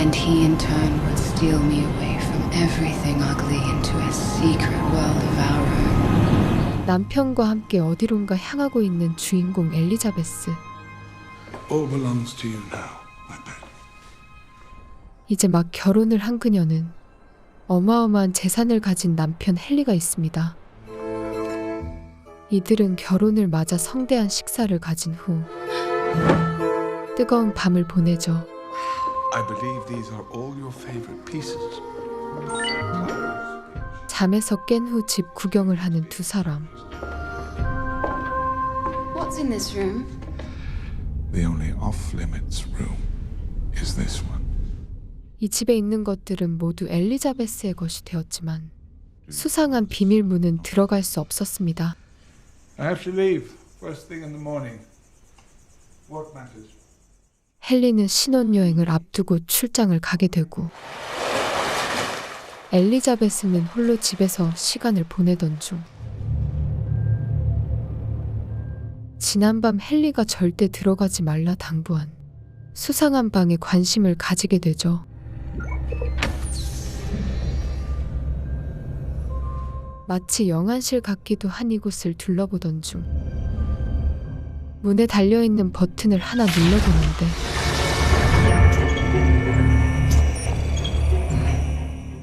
And he in turn would steal me away from everything ugly into a secret world of our own. 남편과 함께 어디론가 향하고 있는 주인공 엘리자베스. All belongs to you now, my pet. 이제 막 결혼을 한 그녀는 어마어마한 재산을 가진 남편 헨리가 있습니다. 이들은 결혼을 맞아 성대한 식사를 가진 후 뜨거운 밤을 보내죠. I believe these are all your favorite pieces. 잠에서 깬 후 집 구경을 하는 두 사람. What's in this room? The only off-limits room is this one. 이 집에 있는 것들은 모두 엘리자베스의 것이 되었지만 수상한 비밀문은 들어갈 수 없었습니다. I have to leave first thing in the morning. What matters? 헨리는 신혼여행을 앞두고 출장을 가게 되고 엘리자베스는 홀로 집에서 시간을 보내던 중 지난밤 헨리가 절대 들어가지 말라 당부한 수상한 방에 관심을 가지게 되죠. 마치 영안실 같기도 한 이곳을 둘러보던 중 문에 달려있는 버튼을 하나 눌러보는데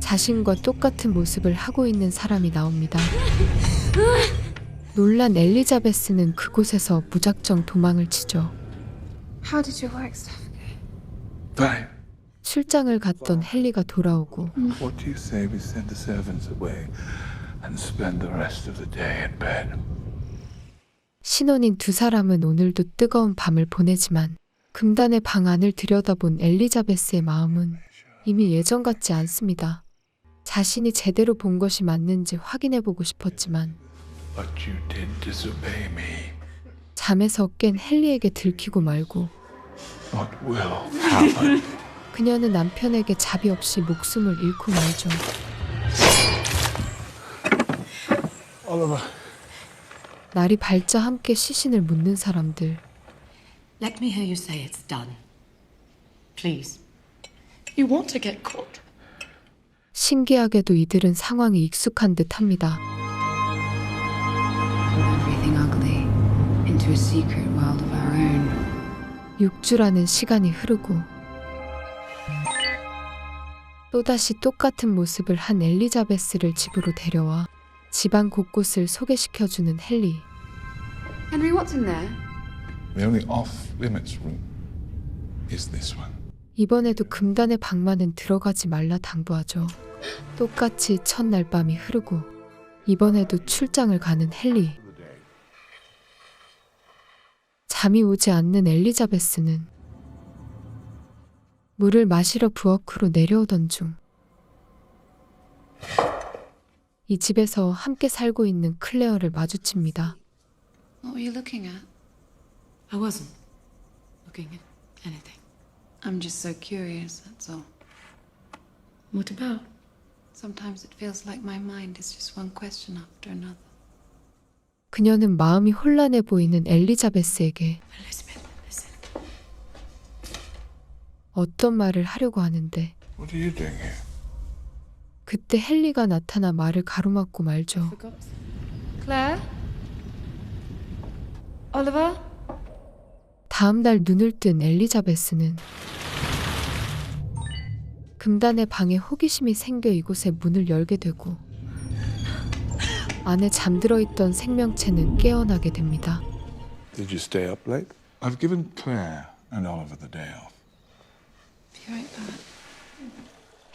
자신과 똑같은 모습을 하고 있는 사람이 나옵니다. 놀란 엘리자베스는 그곳에서 무작정 도망을 치죠. How did your work stuff go? Fine. 출장을 갔던 헨리가 돌아오고 What do you say we send the servants away and spend the rest of the day in bed? 신혼인 두 사람은 오늘도 뜨거운 밤을 보내지만 금단의 방 안을 들여다본 엘리자베스의 마음은 이미 예전 같지 않습니다. 자신이 제대로 본 것이 맞는지 확인해보고 싶었지만 But you did disobey me. 잠에서 깬 헨리에게 들키고 말고 What will happen? 그녀는 남편에게 자비 없이 목숨을 잃고 말죠. Oliver. 날이 밝자 함께 시신을 묻는 사람들. Let me hear you say it's done. Please. You want to get caught. 신기하게도 이들은 상황이 익숙한 듯합니다. Everything ugly into a secret world of our own. 6주라는 시간이 흐르고 또다시 똑같은 모습을 한 엘리자베스를 집으로 데려와 집안 곳곳을 소개시켜주는 헨리. Henry, what's in there? The only off-limits room is this one. 이번에도 금단의 방만은 들어가지 말라 당부하죠. 똑같이 첫날 밤이 흐르고 이번에도 출장을 가는 헨리. 잠이 오지 않는 엘리자베스는 물을 마시러 부엌으로 내려오던 중 이 집에서 함께 살고 있는 클레어를 마주칩니다. What were you looking at? I wasn't looking at anything. I'm just so curious, that's all. What about? Sometimes it feels like my mind is just one question after another. 그녀는 마음이 혼란해 보이는 엘리자베스에게 Elizabeth, listen. 어떤 말을 하려고 하는데 What are you doing here? 그때 헨리가 나타나 말을 가로막고 말죠. Forgot. Claire? Oliver? 다음 날 눈을 뜬 엘리자베스는 금단의 방에 호기심이 생겨 이곳에 문을 열게 되고 안에 잠들어 있던 생명체는 깨어나게 됩니다. Did you stay up late? I've given Claire and Oliver the day off. Be right back.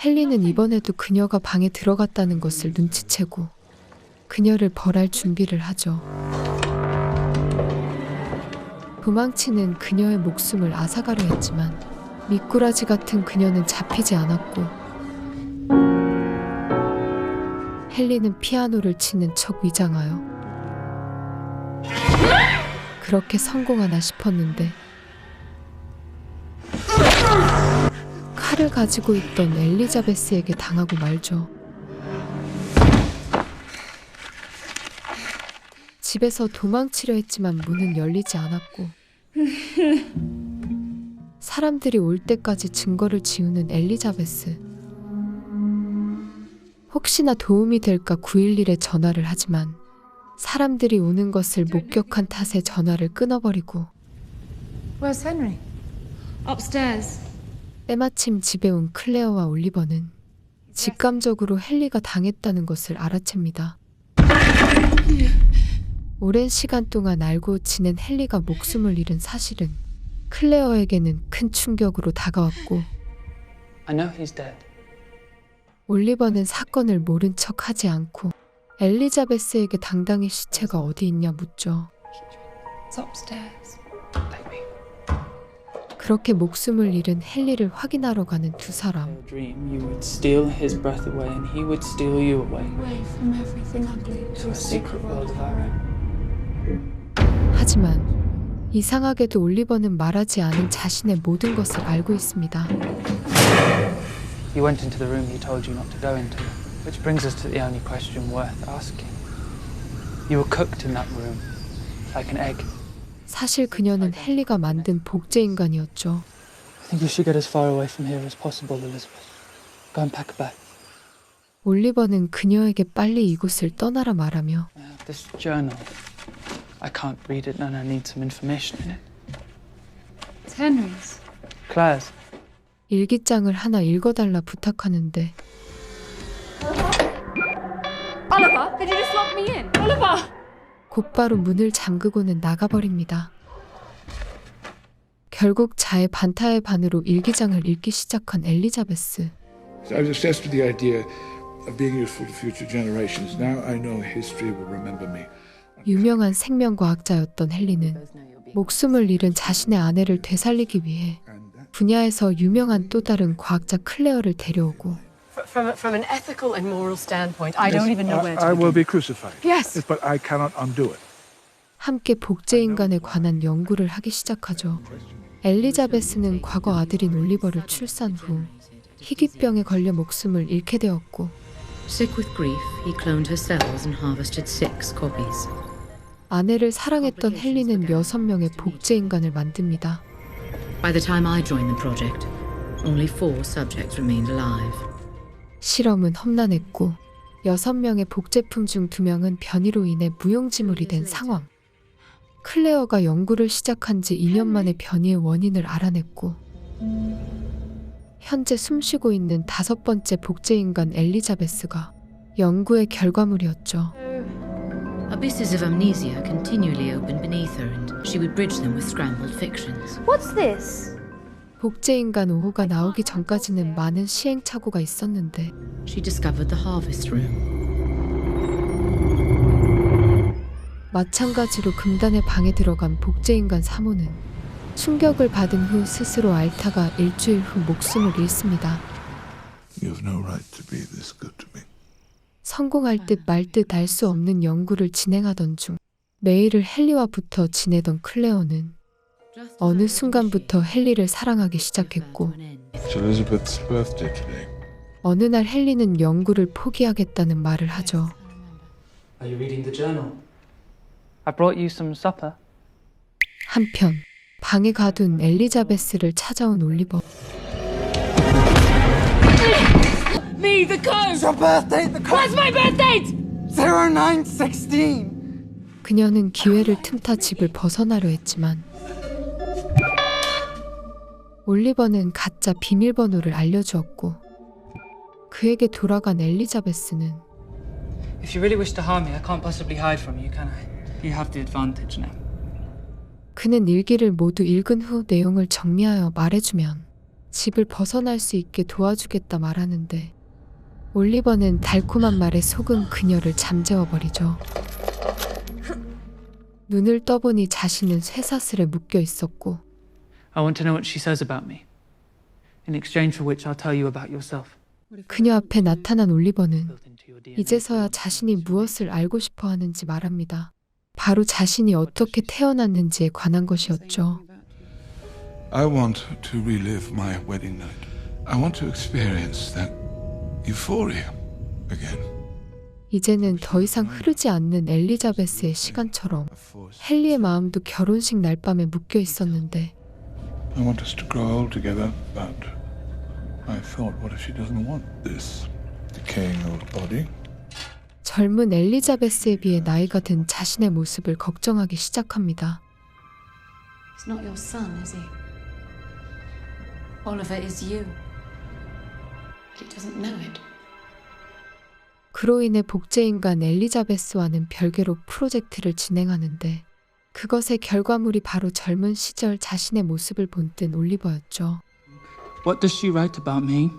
헨리는 이번에도 그녀가 방에 들어갔다는 것을 눈치채고 그녀를 벌할 준비를 하죠. 도망치는 그녀의 목숨을 앗아가려 했지만 미꾸라지 같은 그녀는 잡히지 않았고 헨리는 피아노를 치는 척 위장하여 그렇게 성공하나 싶었는데 칼을 가지고 있던 엘리자베스에게 당하고 말죠. 집에서 도망치려 했지만 문은 열리지 않았고 사람들이 올 때까지 증거를 지우는 엘리자베스. 혹시나 도움이 될까 911에 전화를 하지만 사람들이 오는 것을 목격한 탓에 전화를 끊어버리고 Where's Henry? Upstairs. 때마침 집에 온 클레어와 올리버는 직감적으로 헨리가 당했다는 것을 알아챕니다. 오랜 시간 동안 알고 지낸 헨리가 목숨을 잃은 사실은 클레어에게는 큰 충격으로 다가왔고 I know he's dead. 올리버는 사건을 모른 척 하지 않고 엘리자베스에게 당당히 시체가 어디 있냐 묻죠. It's upstairs. Take me. 그렇게 목숨을 잃은 헨리를 확인하러 가는 두 사람. A dream. You would steal his breath away, and he would steal you away Away from everything ugly to a secret world of our own. 하지만 이상하게도 올리버는 말하지 않은 자신의 모든 것을 알고 있습니다. You went into the room he told you not to go into, which brings us to the only question worth asking. You were cooked in that room, like an egg. 사실 그녀는 헨리가 만든 복제 인간이었죠. I think you should get as far away from here as possible, Elizabeth. Go and pack a bag. 올리버는 그녀에게 빨리 이곳을 떠나라 말하며 I have this journal. I can't read it, and I need some information in it. It's Henry's. Claire's. 일기장을 하나 읽어달라 부탁하는데 Oliver, did you just lock me in? Oliver! 곧바로 문을 잠그고는 나가버립니다. 결국 자의 반타의 반으로 일기장을 읽기 시작한 엘리자베스. I was obsessed with the idea of being useful to future generations. Now I know history will remember me. 유명한 생명과학자였던 헨리는 목숨을 잃은 자신의 아내를 되살리기 위해 분야에서 유명한 또 다른 과학자 클레어를 데려오고 From an ethical and moral standpoint, I don't even know where to I will begin. be crucified. Yes. But I cannot undo it. 함께 복제인간에 관한 연구를 하기 시작하죠. 엘리자베스는 과거 아들인 올리버를 출산 후 희귀병에 걸려 목숨을 잃게 되었고 Sick with grief, he cloned her cells and harvested 6 copies. 아내를 사랑했던 헨리는 6명의 복제인간을 만듭니다. By the time I joined the project, only 4 subjects remained alive. 실험은 험난했고 6명의 복제품 중 2명은 변이로 인해 무용지물이 된 상황. 클레어가 연구를 시작한 지 2년 만에 변이의 원인을 알아냈고 현재 숨쉬고 있는 5번째 복제인간 엘리자베스가 연구의 결과물이었죠. Abysses of amnesia continually opened beneath her, and she would bridge them with scrambled fictions. What's this? 복제인간 5호가 나오기 전까지는 많은 시행착오가 있었는데 She discovered the harvest room. 마찬가지로 금단의 방에 들어간 복제인간 3호는 충격을 받은 후 스스로 앓다가 일주일 후 목숨을 잃습니다. You have no right to be this good to me. 성공할 듯 말 듯 알 수 없는 연구를 진행하던 중 매일을 헨리와 붙어 지내던 클레어는 어느 순간부터 헨리를 사랑하기 시작했고 It's Elizabeth's birthday today. 어느 날 헨리는 연구를 포기하겠다는 말을 하죠. Are you reading the journal? I brought you some supper. 한편 방에 가둔 엘리자베스를 찾아온 올리버. Me, the code! It's your birthday! The code! Where's my birth date? 0916! 그녀는 기회를 틈타 집을 벗어나려 했지만 올리버는 가짜 비밀번호를 알려주었고 그에게 돌아간 엘리자베스는 If you really wish to harm me, I can't possibly hide from you, can I? You have the advantage now. 그는 일기를 모두 읽은 후 내용을 정리하여 말해주면 집을 벗어날 수 있게 도와주겠다 말하는데 올리버는 달콤한 말에 속은 그녀를 잠재워버리죠. 눈을 떠보니 자신은 쇠사슬에 묶여 있었고 I want to know what she says about me. In exchange for which I'll tell you about yourself. 그녀 앞에 나타난 올리버는 Built into your DNA. 이제서야 자신이 무엇을 알고 싶어 하는지 말합니다. 바로 자신이 어떻게 태어났는지에 관한 것이었죠. I want to relive my wedding night. I want to experience that euphoria again. 이제는 더 이상 흐르지 않는 엘리자베스의 시간처럼 헨리의 마음도 결혼식 날밤에 묶여 있었는데 I want us to grow old together, but I thought, what if she doesn't want this decaying old body? 젊은 엘리자베스에 비해 나이가 든 자신의 모습을 걱정하기 시작합니다. He's not your son, is he? Oliver is you. But he doesn't know it. 그로 인해 복제인간 엘리자베스와는 별개로 프로젝트를 진행하는데 그것의 결과물이 바로 젊은 시절 자신의 모습을 본뜬 올리버였죠. What does she write about me?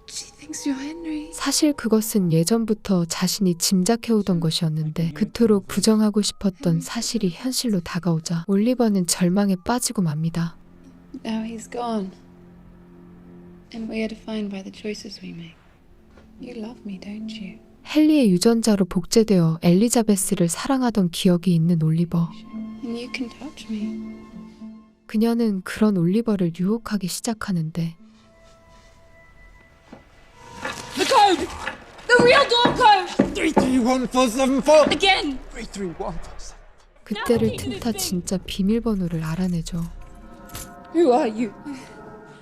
She thinks you're Henry. 사실 그것은 예전부터 자신이 짐작해오던 것이었는데 그토록 부정하고 싶었던 사실이 현실로 다가오자 올리버는 절망에 빠지고 맙니다. Now he's gone. And we are defined by the choices we make. You love me, don't you? 헨리의 유전자로 복제되어 엘리자베스를 사랑하던 기억이 있는 올리버. And you can touch me. 그녀는 그런 올리버를 유혹하기 시작하는데 The code! The real door code! 331474! Again! 331474. 그때를 틈타 진짜 비밀번호를 알아내죠. Who are you?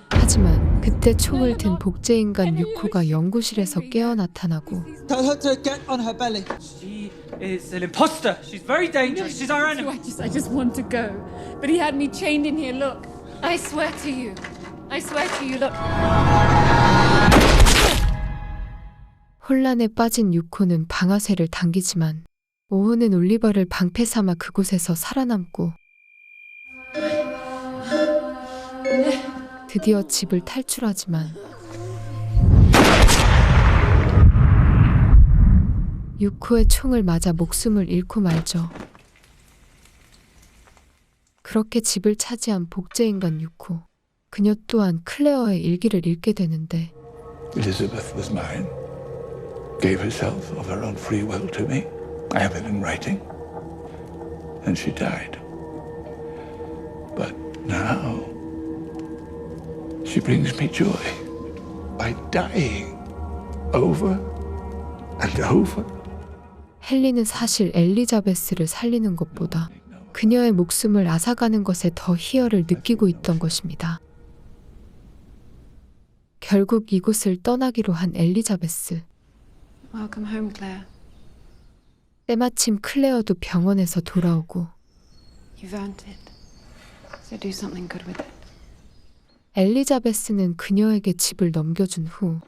하지만 그때 총을 든 복제인간 유코가 연구실에서 깨어 나타나고 Tell her to get on her belly. She is an imposter. She's very dangerous. She's our enemy. I just want to go. But he had me chained in here, look. I swear to you. I swear to you, look. 혼란에 빠진 유코는 방아쇠를 당기지만 오후는 올리버를 방패 삼아 그곳에서 살아남고 드디어 집을 탈출하지만 유코의 총을 맞아 목숨을 잃고 말죠. 그렇게 집을 차지한 복제인간 유코. 그녀 또한 클레어의 일기를 읽게 되는데 Elizabeth was mine, gave herself of her own free will to me. I have it in writing. And she died. But now, she brings me joy by dying over and over. 헨리는 사실 엘리자베스를 살리는 것보다 그녀의 목숨을 앗아가는 것에 더 희열을 느끼고 있던 것입니다. 결국 이곳을 떠나기로 한 엘리자베스. Welcome home, Claire. 때마침 클레어도 병원에서 돌아오고 You've earned it. So do something good with it. 엘리자베스는 그녀에게 집을 넘겨준 후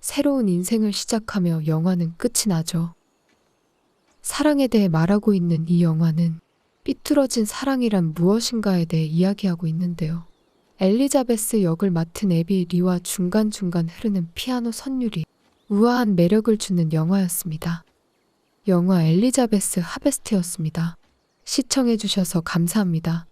새로운 인생을 시작하며 영화는 끝이 나죠. 사랑에 대해 말하고 있는 이 영화는 삐뚤어진 사랑이란 무엇인가에 대해 이야기하고 있는데요. 엘리자베스 역을 맡은 에비 리와 중간중간 흐르는 피아노 선율이 우아한 매력을 주는 영화였습니다. 영화 엘리자베스 하베스트였습니다. 시청해주셔서 감사합니다.